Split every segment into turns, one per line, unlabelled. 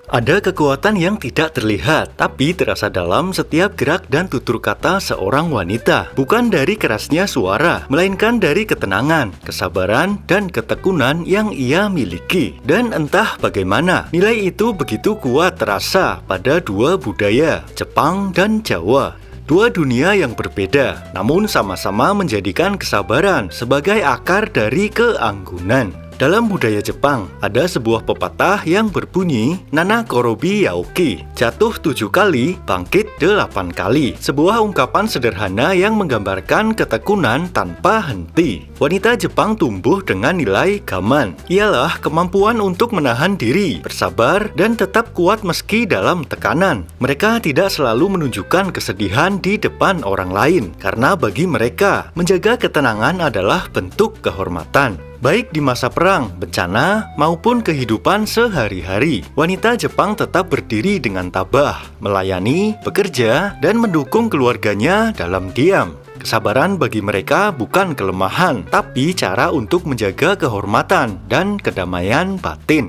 Ada kekuatan yang tidak terlihat, tapi terasa dalam setiap gerak dan tutur kata seorang wanita. Bukan dari kerasnya suara, melainkan dari ketenangan, kesabaran, dan ketekunan yang ia miliki. Dan entah bagaimana, nilai itu begitu kuat terasa pada dua budaya, Jepang dan Jawa. Dua dunia yang berbeda, namun sama-sama menjadikan kesabaran sebagai akar dari keanggunan. Dalam budaya Jepang, ada sebuah pepatah yang berbunyi Nana Korobi Yaoki, jatuh 7 kali, bangkit 8 kali. Sebuah ungkapan sederhana yang menggambarkan ketekunan tanpa henti. Wanita Jepang tumbuh dengan nilai gaman. Ialah kemampuan untuk menahan diri, bersabar, dan tetap kuat meski dalam tekanan. Mereka tidak selalu menunjukkan kesedihan di depan orang lain, karena bagi mereka, menjaga ketenangan adalah bentuk kehormatan. Baik di masa perang, bencana, maupun kehidupan sehari-hari, wanita Jepang tetap berdiri dengan tabah, melayani, bekerja, dan mendukung keluarganya dalam diam. Kesabaran bagi mereka bukan kelemahan, tapi cara untuk menjaga kehormatan dan kedamaian batin.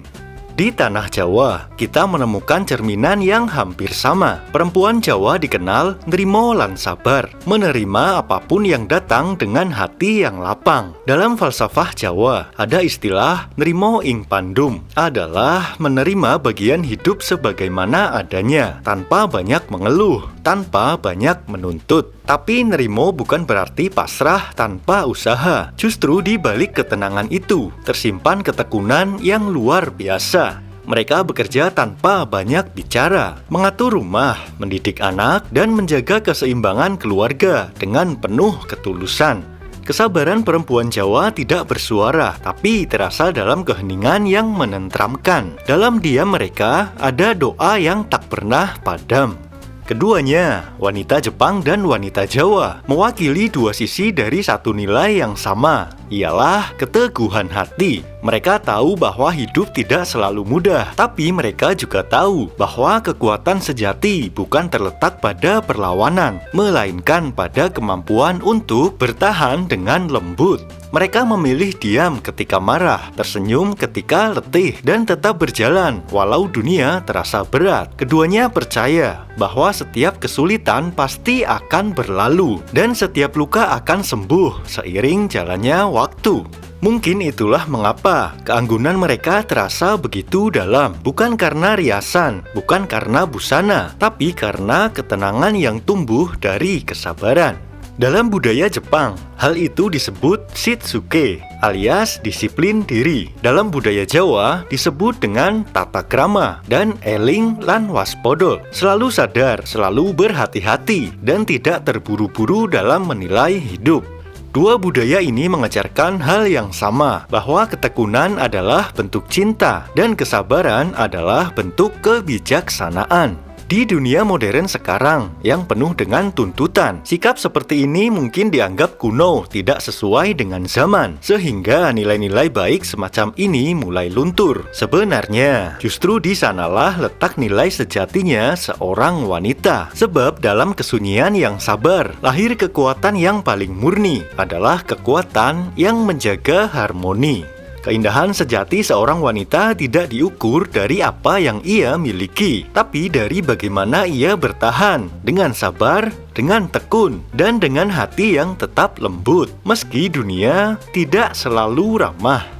Di tanah Jawa, kita menemukan cerminan yang hampir sama. Perempuan Jawa dikenal nrimo lan sabar, menerima apapun yang datang dengan hati yang lapang. Dalam falsafah Jawa, ada istilah nrimo ing pandum, adalah menerima bagian hidup sebagaimana adanya, tanpa banyak mengeluh, tanpa banyak menuntut. Tapi nerimo bukan berarti pasrah tanpa usaha. Justru di balik ketenangan itu, tersimpan ketekunan yang luar biasa. Mereka bekerja tanpa banyak bicara, mengatur rumah, mendidik anak, dan menjaga keseimbangan keluarga dengan penuh ketulusan. Kesabaran perempuan Jawa tidak bersuara, tapi terasa dalam keheningan yang menenteramkan. Dalam diam mereka, ada doa yang tak pernah padam. Keduanya, wanita Jepang dan wanita Jawa, mewakili dua sisi dari satu nilai yang sama, ialah keteguhan hati. Mereka tahu bahwa hidup tidak selalu mudah, tapi mereka juga tahu bahwa kekuatan sejati bukan terletak pada perlawanan, melainkan pada kemampuan untuk bertahan dengan lembut. Mereka memilih diam ketika marah, tersenyum ketika letih, dan tetap berjalan walau dunia terasa berat. Keduanya percaya bahwa setiap kesulitan pasti akan berlalu, dan setiap luka akan sembuh seiring jalannya waktu. Mungkin itulah mengapa keanggunan mereka terasa begitu dalam, bukan karena riasan, bukan karena busana, tapi karena ketenangan yang tumbuh dari kesabaran. Dalam budaya Jepang, hal itu disebut shitsuke, alias disiplin diri. Dalam budaya Jawa disebut dengan tata krama dan eling lan waspodo. Selalu sadar, selalu berhati-hati, dan tidak terburu-buru dalam menilai hidup. Dua budaya ini mengajarkan hal yang sama, bahwa ketekunan adalah bentuk cinta dan kesabaran adalah bentuk kebijaksanaan. Di dunia modern sekarang yang penuh dengan tuntutan, sikap seperti ini mungkin dianggap kuno, tidak sesuai dengan zaman, sehingga nilai-nilai baik semacam ini mulai luntur. Sebenarnya, justru di sanalah letak nilai sejatinya seorang wanita. Sebab dalam kesunyian yang sabar, lahir kekuatan yang paling murni, adalah kekuatan yang menjaga harmoni. Keindahan sejati seorang wanita tidak diukur dari apa yang ia miliki, tapi dari bagaimana ia bertahan dengan sabar, dengan tekun, dan dengan hati yang tetap lembut, meski dunia tidak selalu ramah.